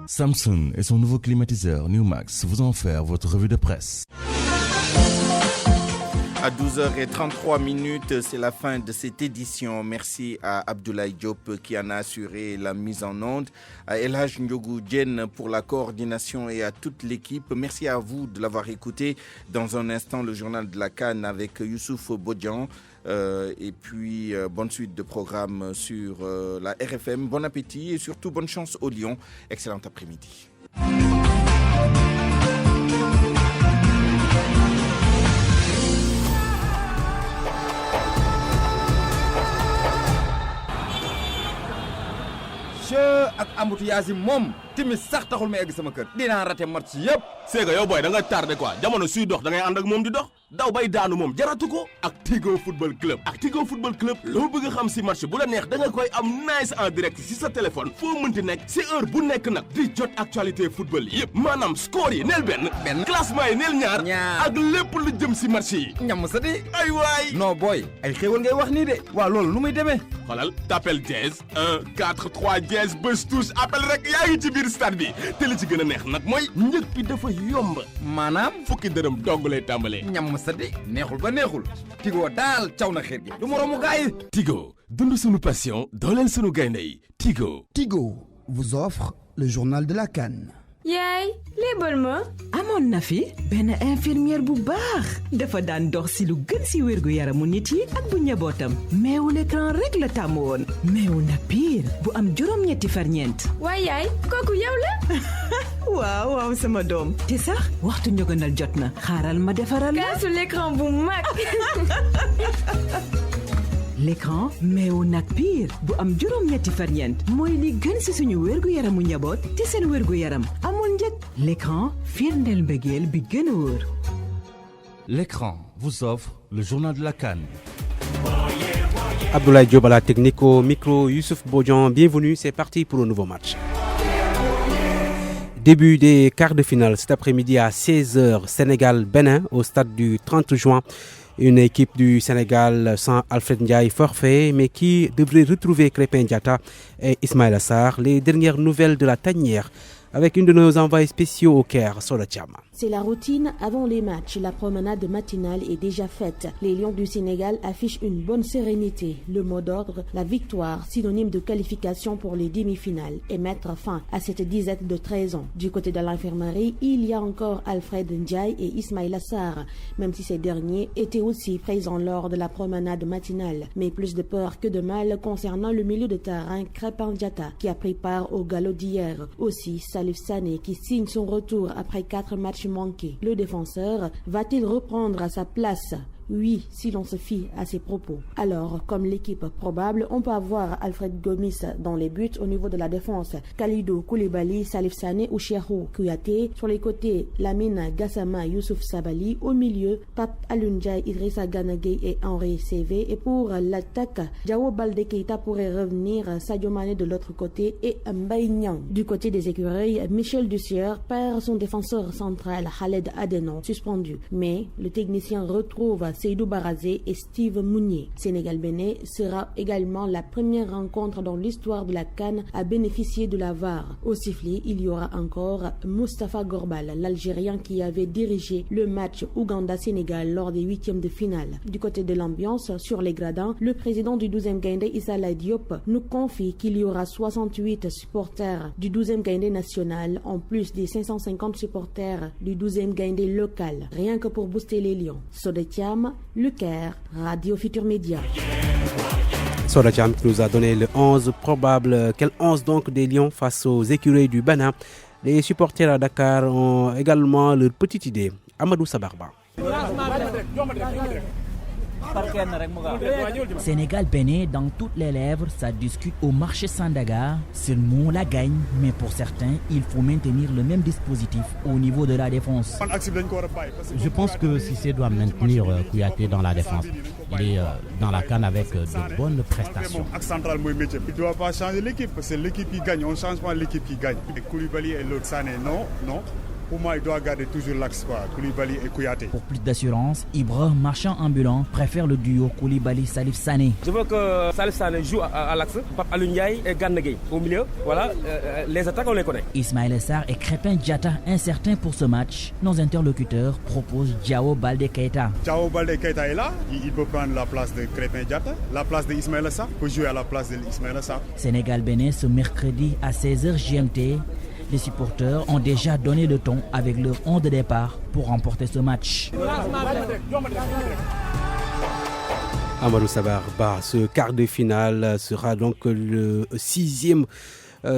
Samsung et son nouveau climatiseur NewMax vous ont offert votre revue de presse. À 12h33, c'est la fin de cette édition. Merci à Abdoulaye Diop qui en a assuré la mise en onde, à El Hadj Ndiogou Diène pour la coordination et à toute l'équipe. Merci à vous de l'avoir écouté. Dans un instant, le journal de la CAN avec Youssouf Bodian. Et puis, bonne suite de programmes sur la RFM. Bon appétit et surtout bonne chance au Lyon. Excellent après-midi. ak embouteillage moom timis sax taxul ma egg sama kër dinaa raté match yëpp. c'est que yow booy da nga tardé quoi jamono suy dox da ngay ànd ak moom di dox daw bay daanu moom jaratu ko ak Tigo football club. ak Tigo football club loo bëgg a xam si match bu la neex da nga koy am nice en direct si sa téléphone foo mënti nekk si heure bu nekk nag di jot actualité football yëpp maanaam score yi neel benn classement yi neel ñaar ak lépp lu jëm si match yi. ñam sa di ay waay non booy ay xéwal ngay wax nii de waaw loolu nu muy demee. xoolal t'appel dièse 1 4 3 dièse bés touche appel rek yaa ngi ci biir stade bi te li ci gën a neex nag mooy njëg bi dafa yomb maanaam fukki dërëm dong lay tàmbalee. ñam sadi neexul ba neexul Tigo daal caw na xeet gi du moroomu gaay yi. Tigo dund sunu passion dooleel sunu gaynde yi. Tigo vous offre le journal de la CAN. yaay léebal ma. amoon na fi benn infirmière bu baax dafa daan dox si lu gën si wérgu yaramu nit yi ak bu njabootam meewu l'écran rek la tàmm woon meewu na piir bu am juróom-ñetti ferñeent. waay yaay kooku yow la. waaw waaw sama doom te sax waxtu njogonal jot na xaaral ma defaral la. kaasu l'écran bu mag. l'écran meewu nag piir bu am juróom-ñetti ferñeent mooy li gën si suñu wérgu yaramu njaboot te seen wérgu yaram amul njëg. l'écran firndeel mbëggeel bi gën a wóor. L'écran vous offre le journal de la CAN. Abdoulaye Diop à la technique, au micro Youssouf Bodian. Bienvenue, c'est parti pour un nouveau match. Début des quarts de finale cet après-midi à 16h, Sénégal-Bénin au stade du 30 juin. Une équipe du Sénégal sans Alfred Ndiaye forfait, mais qui devrait retrouver Krépin Diatta et Ismaïla Sarr. Les dernières nouvelles de la tanière avec une de nos envoyés spéciaux au Caire, Soda Thiam. C'est la routine avant les matchs. La promenade matinale est déjà faite. Les Lions du Sénégal affichent une bonne sérénité. Le mot d'ordre, la victoire, synonyme de qualification pour les demi-finales et mettre fin à cette disette de 13 ans. Du côté de l'infirmerie, il y a encore Alfred Ndiaye et Ismaïla Sarr, même si ces derniers étaient aussi présents lors de la promenade matinale. Mais plus de peur que de mal concernant le milieu de terrain Krépin Diatta qui a pris part au galop d'hier. Aussi, Salif Sané qui signe son retour après 4 matchs manqués. Le défenseur va-t-il reprendre à sa place? Oui, si l'on se fie à ses propos. Alors, comme l'équipe probable, on peut avoir Alfred Gomis dans les buts au niveau de la défense, Kalidou Koulibaly, Salif Sané ou Cheikhou Kouyaté. Sur les côtés, Lamine Gassama, Youssouf Sabali. Au milieu, Pape Alioune, Idrissa Gana Gueye et Henri Saivet. Et pour l'attaque, Diao Baldé Keita pourrait revenir, Sadio Mané de l'autre côté et Mbaye Niang. Du côté des écureuils, Michel Dussieur perd son défenseur central, Khaled Adenon, suspendu. Mais le technicien retrouve Seydou Barazé et Steve Mounier. Sénégal-Bénin sera également la première rencontre dans l'histoire de la CAN à bénéficier de la VAR. Au sifflet, il y aura encore Moustapha Gorbal, l'Algérien qui avait dirigé le match Ouganda-Sénégal lors des 8e de finale. Du côté de l'ambiance, sur les gradins, le président du 12e Gaïndé, Issa Laye Diop, nous confie qu'il y aura 68 supporters du 12e Gaïndé national, en plus des 550 supporters du 12e Gaïndé local. Rien que pour booster les Lions. Soda Thiam, Le Caire, Radio Futur Média. Soda Thiam qui nous a donné le 11 probable. Quel 11 donc des Lions face aux écureuils du Bénin? Les supporters à Dakar ont également leur petite idée. Amadou Sabarba. Sénégal-Bénin dans toutes les lèvres, ça discute au marché Sandaga. Seulement la gagne, mais pour certains, il faut maintenir le même dispositif au niveau de la défense. Je pense que Cissé doit maintenir Kouyaté dans la défense. Il est dans la CAN avec de bonnes prestations. Il ne doit pas changer l'équipe, c'est l'équipe qui gagne. On ne change pas l'équipe qui gagne. Et Koulibaly et l'autre Sané, non. Pour moi, il doit garder toujours l'axe, Koulibaly et Kouyaté. Pour plus d'assurance, Ibra, marchand ambulant, préfère le duo Koulibaly-Salif Sané. Je veux que Salif Sané joue à l'axe, Pape Alioune Ndiaye et Gana Gueye. Au milieu, voilà, les attaques, on les connaît. Ismaïla Sarr et Krépin Diatta incertains pour ce match. Nos interlocuteurs proposent Diao Baldé Keita. Diao Baldé Keita est là, il peut prendre la place de Krépin Diatta, la place de Ismaïla Sarr, peut jouer à la place de Ismaïla Sarr. Sénégal-Bénin ce mercredi à 16h GMT. Les supporters ont déjà donné le ton avec leur 11 de départ pour remporter ce match. Amadou Sabarba, ce quart de finale sera donc le 6e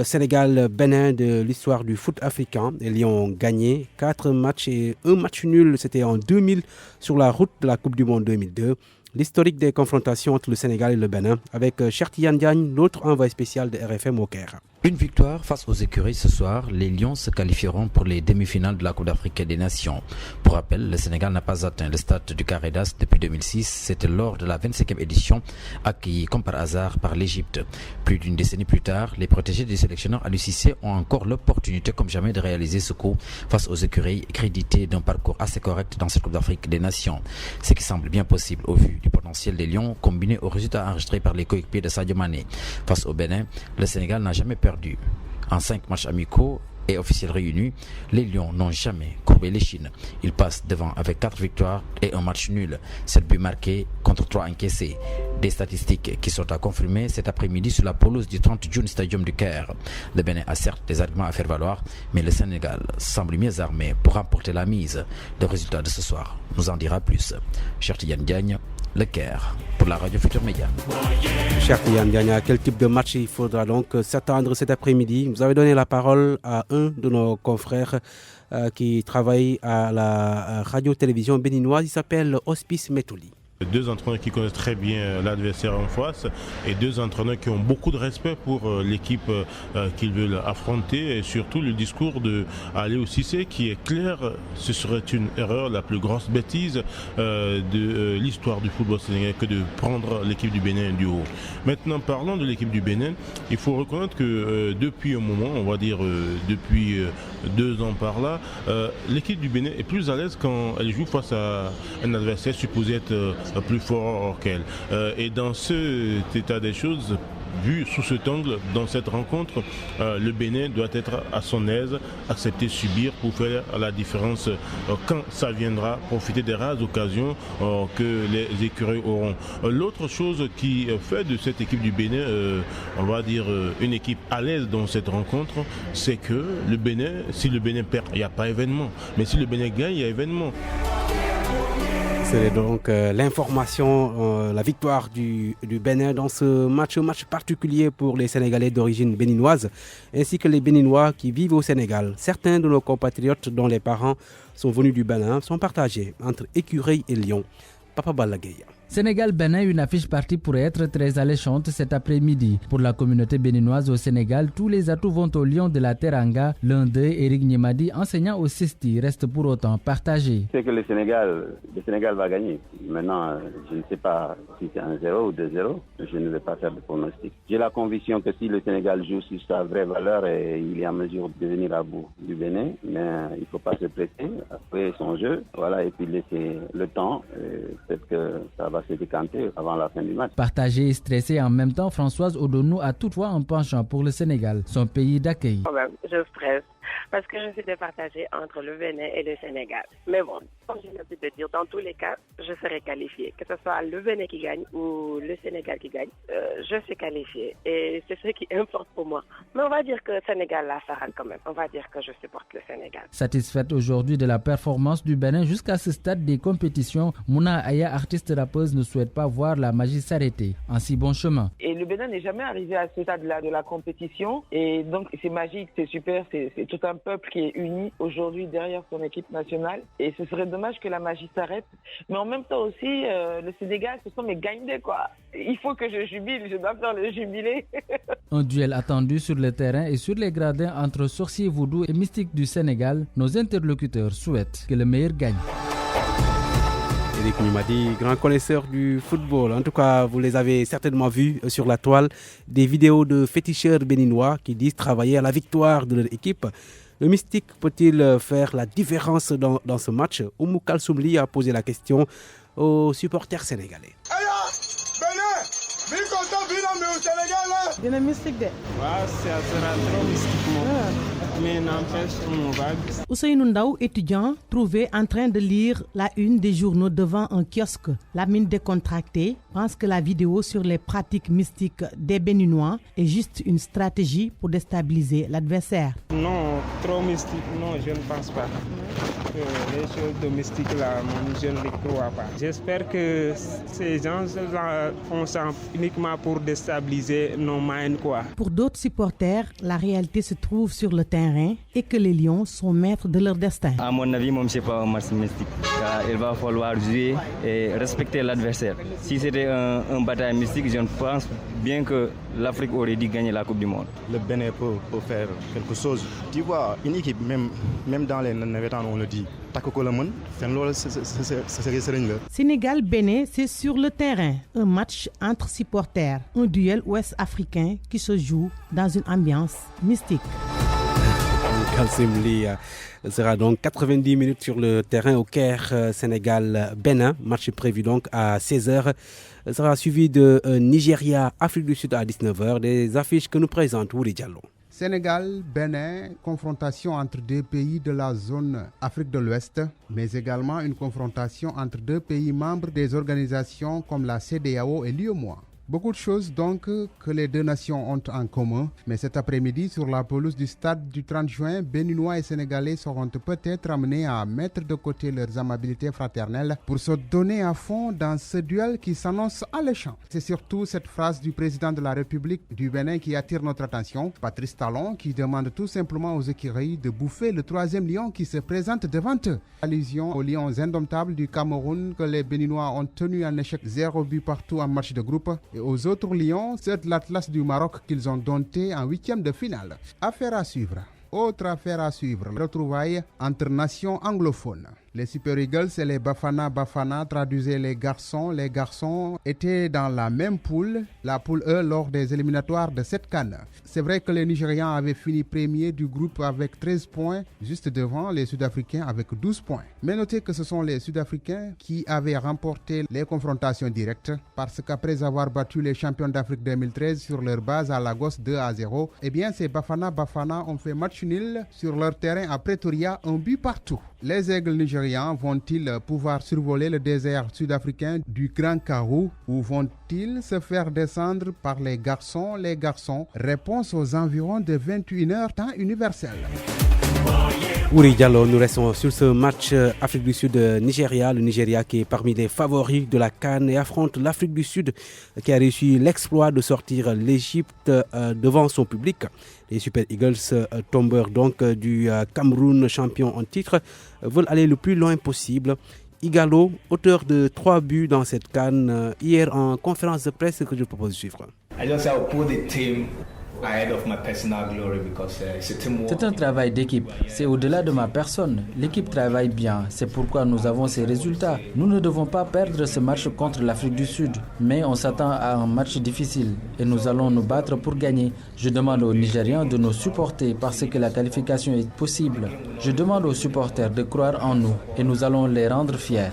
Sénégal-Bénin de l'histoire du foot africain. Les Lions ont gagné 4 matchs et 1 match nul. C'était en 2000 sur la route de la Coupe du Monde 2002. L'historique des confrontations entre le Sénégal et le Bénin avec Chertian Diagne, l'autre envoyé spécial de RFM au Caire. Une victoire face aux écuries ce soir, les Lions se qualifieront pour les demi-finales de la Coupe d'Afrique des Nations. Pour rappel, le Sénégal n'a pas atteint le stade du Carré d'As depuis 2006. C'était lors de la 25e édition, accueillie comme par hasard par l'Égypte. Plus d'une décennie plus tard, les protégés du sélectionneur Aliou Cissé ont encore l'opportunité comme jamais de réaliser ce coup face aux écuries créditées d'un parcours assez correct dans cette Coupe d'Afrique des Nations. Ce qui semble bien possible au vu du potentiel des Lions combiné aux résultats enregistrés par les coéquipiers de Sadio Mané. Face au Bénin, le Sénégal n'a jamais perdu. En 5 matchs amicaux, et officiels réunis, les Lions n'ont jamais courbé l'échine. Ils passent devant avec 4 victoires et un match nul. 7 buts marqués contre 3 encaissés. Des statistiques qui sont à confirmer cet après-midi sur la pelouse du 30 June Stadium du Caire. Le Bénin a certes des arguments à faire valoir, mais le Sénégal semble mieux armé pour remporter la mise. Le résultat de ce soir nous en dira plus. Cher Tidiane Diagne, le Caire, pour la Radio Futur Média. Cher Tidiane Diagne, à quel type de match il faudra donc s'attendre cet après-midi? Vous avez donné la parole à un de nos confrères qui travaille à la radio-télévision béninoise. Il s'appelle Hospice Metoli. 2 entraîneurs qui connaissent très bien l'adversaire en face et 2 entraîneurs qui ont beaucoup de respect pour l'équipe qu'ils veulent affronter, et surtout le discours de Aliou Cissé qui est clair. Ce serait une erreur, la plus grosse bêtise de l'histoire du football sénégalais que de prendre l'équipe du Bénin du haut. Maintenant, parlons de l'équipe du Bénin. Il faut reconnaître que depuis un moment, on va dire depuis 2 ans par là, l'équipe du Bénin est plus à l'aise quand elle joue face à un adversaire supposé être plus fort qu'elle. Et dans cet état des choses, vu sous cet angle, dans cette rencontre, le Bénin doit être à son aise, accepter subir pour faire la différence quand ça viendra, profiter des rares occasions que les écureuils auront. L'autre chose qui fait de cette équipe du Bénin, on va dire une équipe à l'aise dans cette rencontre, c'est que le Bénin, si le Bénin perd, il n'y a pas événement. Mais si le Bénin gagne, il y a événement. C'est donc l'information, la victoire du Bénin dans ce match particulier pour les Sénégalais d'origine béninoise, ainsi que les Béninois qui vivent au Sénégal. Certains de nos compatriotes dont les parents sont venus du Bénin sont partagés entre Écureuil et Lyon. Papa Balagueya. Sénégal-Bénin, une affiche partie pour être très alléchante cet après-midi. Pour la communauté béninoise au Sénégal, tous les atouts vont au Lion de la Teranga. L'un d'eux, Eric Niemadi, enseignant au CESTI, reste pour autant partagé. C'est que le Sénégal va gagner. Maintenant, je ne sais pas si c'est 1-0 ou 2-0. Je ne vais pas faire de pronostic. J'ai la conviction que si le Sénégal joue sur sa vraie valeur, il est en mesure de venir à bout du Bénin. Mais il ne faut pas se presser après son jeu. Voilà, et puis laisser le temps. Peut-être que ça va se décanter avant la fin du match. Partagé et stressé en même temps, Françoise Odonou a toutefois un penchant pour le Sénégal, son pays d'accueil. Je stresse parce que je suis départagée entre le Bénin et le Sénégal. Mais bon, comme je viens de dire, dans tous les cas, je serai qualifiée. Que ce soit le Bénin qui gagne ou le Sénégal qui gagne, je suis qualifiée. Et c'est ce qui importe pour moi. Mais on va dire que le Sénégal la fera quand même. On va dire que je supporte le Sénégal. Satisfaite aujourd'hui de la performance du Bénin jusqu'à ce stade des compétitions, Mouna Aya, artiste rappeuse, ne souhaite pas voir la magie s'arrêter en si bon chemin. Et le Bénin n'est jamais arrivé à ce stade-là de la compétition. Et donc c'est magique, c'est super, c'est tout un peuple qui est uni aujourd'hui derrière son équipe nationale. Et ce serait dommage que la magie s'arrête. Mais en même temps aussi, le Sénégal, ce sont mes gagnés, quoi. Il faut que je jubile, je dois faire le jubilé. Un duel attendu sur le terrain et sur les gradins entre sorciers vaudou et mystiques du Sénégal. Nos interlocuteurs souhaitent que le meilleur gagne. Eric Nimadi, grand connaisseur du football. En tout cas, vous les avez certainement vus sur la toile. Des vidéos de féticheurs béninois qui disent travailler à la victoire de leur équipe. Le mystique peut-il faire la différence dans ce match? Oumou Kalsoumli a posé la question aux supporters sénégalais. Ousseynou Ndaw, étudiant, trouvé en train de lire la une des journaux devant un kiosque. La mine décontractée pense que la vidéo sur les pratiques mystiques des Béninois est juste une stratégie pour déstabiliser l'adversaire. Non, trop mystique, non, je ne pense pas. Les choses de mystique là, je ne les crois pas. J'espère que ces gens font ça uniquement pour déstabiliser nos minds, quoi. Pour d'autres supporters, la réalité se trouve sur le terrain et que les Lions sont maîtres de leur destin. À mon avis, moi, c'est pas un match mystique. Il va falloir jouer et respecter l'adversaire. Si c'était un bataille mystique, je pense bien que l'Afrique aurait dû gagner la Coupe du Monde. Le Bénin peut faire quelque chose. Tu vois, une équipe, même dans les navetans, on le dit. Sénégal-Bénin, c'est sur le terrain. Un match entre supporters. Un duel ouest-africain qui se joue dans une ambiance mystique. Kalsimli sera donc 90 minutes sur le terrain au Caire, Sénégal-Bénin. Match prévu donc à 16h. Sera suivi de Nigeria, Afrique du Sud à 19h. Des affiches que nous présente Wouli Diallo. Sénégal, Bénin, confrontation entre deux pays de la zone Afrique de l'Ouest, mais également une confrontation entre deux pays membres des organisations comme la CEDEAO et l'UEMOA. Beaucoup de choses donc que les deux nations ont en commun, mais cet après-midi sur la pelouse du stade du 30 juin, Béninois et Sénégalais seront peut-être amenés à mettre de côté leurs amabilités fraternelles pour se donner à fond dans ce duel qui s'annonce alléchant. C'est surtout cette phrase du président de la République du Bénin qui attire notre attention, Patrice Talon, qui demande tout simplement aux écureuils de bouffer le troisième lion qui se présente devant eux. Allusion aux lions indomptables du Cameroun que les Béninois ont tenu en échec 0 but partout en match de groupe. Aux autres lions, c'est l'Atlas du Maroc qu'ils ont dompté en 8e de finale. Affaire à suivre. Autre affaire à suivre, retrouvailles entre nations anglophones. Les Super Eagles et les Bafana traduisaient les garçons. Les garçons étaient dans la même poule, la poule E, lors des éliminatoires de cette CAN. C'est vrai que les Nigérians avaient fini premier du groupe avec 13 points, juste devant les Sud-Africains avec 12 points. Mais notez que ce sont les Sud-Africains qui avaient remporté les confrontations directes, parce qu'après avoir battu les champions d'Afrique 2013 sur leur base à Lagos 2-0, eh bien ces Bafana ont fait match nul sur leur terrain à Pretoria, un but partout. Les aigles nigérians vont-ils pouvoir survoler le désert sud-africain du Grand Karoo ou vont-ils se faire descendre par les garçons? Les garçons, réponse aux environs de 21h temps universel. Ouri Diallo, nous restons sur ce match Afrique du Sud-Nigeria. Le Nigeria qui est parmi les favoris de la CAN et affronte l'Afrique du Sud qui a réussi l'exploit de sortir l'Égypte devant son public. Les Super Eagles, tombeurs donc du Cameroun, champion en titre, veulent aller le plus loin possible. Igalo, auteur de 3 buts dans cette CAN, hier en conférence de presse que je propose de suivre. C'est un travail d'équipe, c'est au-delà de ma personne. L'équipe travaille bien, c'est pourquoi nous avons ces résultats. Nous ne devons pas perdre ce match contre l'Afrique du Sud, mais on s'attend à un match difficile et nous allons nous battre pour gagner. Je demande aux Nigérians de nous supporter parce que la qualification est possible. Je demande aux supporters de croire en nous et nous allons les rendre fiers.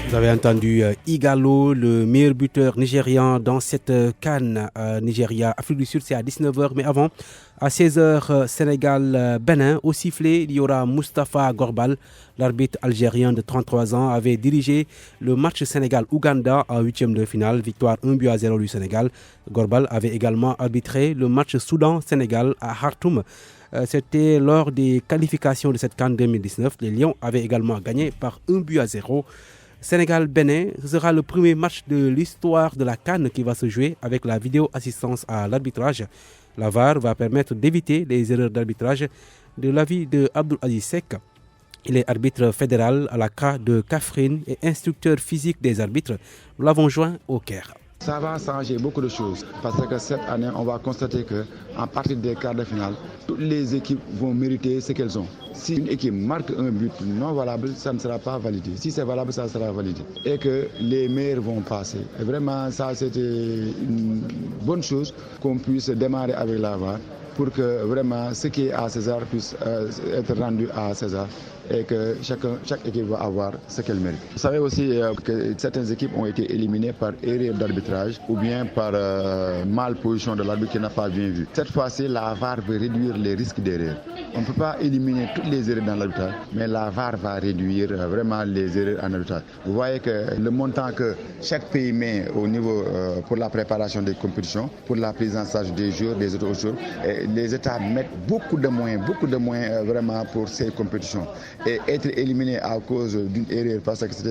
Vous avez entendu Igalo, le meilleur buteur nigérian dans cette CAN. Nigeria, Afrique du Sud, c'est à 19h. Mais avant, à 16h, Sénégal-Bénin. Au sifflet, il y aura Moustapha Gorbal. L'arbitre algérien de 33 ans avait dirigé le match Sénégal-Ouganda en 8e de finale. Victoire 1-0 du Sénégal. Gorbal avait également arbitré le match Soudan-Sénégal à Khartoum. C'était lors des qualifications de cette CAN 2019. Les Lions avaient également gagné par 1-0. Sénégal-Bénin, ce sera le premier match de l'histoire de la CAN qui va se jouer avec la vidéo-assistance à l'arbitrage. La VAR va permettre d'éviter les erreurs d'arbitrage de l'avis de Abdoul Aziz Seck. Il est arbitre fédéral à la CRA de Kaffrine et instructeur physique des arbitres. Nous l'avons joint au Caire. Ça va changer beaucoup de choses parce que cette année, on va constater qu'en partie des quarts de finale, toutes les équipes vont mériter ce qu'elles ont. Si une équipe marque un but non valable, ça ne sera pas validé. Si c'est valable, ça sera validé. Et que les meilleurs vont passer. Et vraiment, ça, c'était une bonne chose qu'on puisse démarrer avec la VAR pour que vraiment ce qui est à César puisse être rendu à César et que chaque équipe va avoir ce qu'elle mérite. Vous savez aussi que certaines équipes ont été éliminées par erreur d'arbitrage ou bien par malposition de l'arbitre qui n'a pas bien vu. Cette fois-ci, la VAR veut réduire les risques d'erreur. On ne peut pas éliminer toutes les erreurs dans l'arbitrage, mais la VAR va réduire vraiment les erreurs en arbitrage. Vous voyez que le montant que chaque pays met au niveau pour la préparation des compétitions, pour la prise en charge des joueurs, des autres choses, les États mettent beaucoup de moyens vraiment pour ces compétitions. Et être éliminé à cause d'une erreur parce que c'était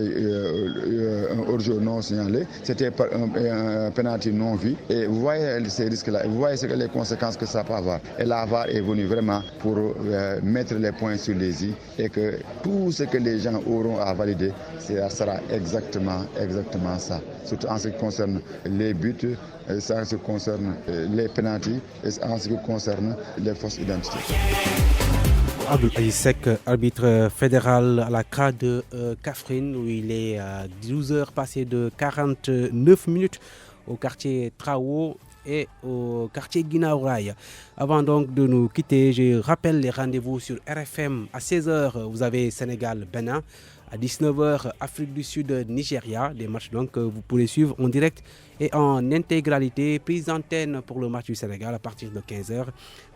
un hors-jeu non signalé, c'était un penalty non vu. Et vous voyez ces risques-là, vous voyez les conséquences que ça peut avoir. Et la VAR est venue vraiment pour mettre les points sur les i et que tout ce que les gens auront à valider, ça sera exactement ça. Surtout en ce qui concerne les buts, en ce qui concerne les penalties et en ce qui concerne les fausses identités. Abdoul Aziz Seck, arbitre fédéral à la CRA de Kaffrine, où il est à 12h passé de 49 minutes au quartier Trao et au quartier Guinaouraï. Avant donc de nous quitter, je rappelle les rendez-vous sur RFM. À 16h, vous avez Sénégal-Bénin. À 19h, Afrique du Sud-Nigeria. Des matchs donc que vous pourrez suivre en direct et en intégralité. Prise d'antenne pour le match du Sénégal à partir de 15h.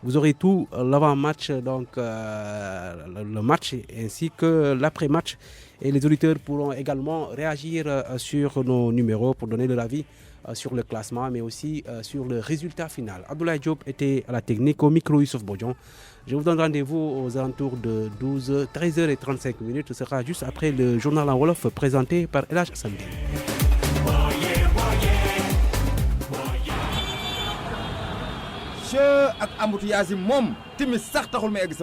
Vous aurez tout l'avant-match, donc le match ainsi que l'après-match. Et les auditeurs pourront également réagir sur nos numéros pour donner leur avis sur le classement, mais aussi sur le résultat final. Abdoulaye Diop était à la technique, au micro Youssouf Bodian. Je vous donne rendez-vous aux alentours de 13h35. Ce sera juste après le journal en Wolof présenté par El Hadj Assane. ak embouteillage yi moom timis sax taxul ma egg sama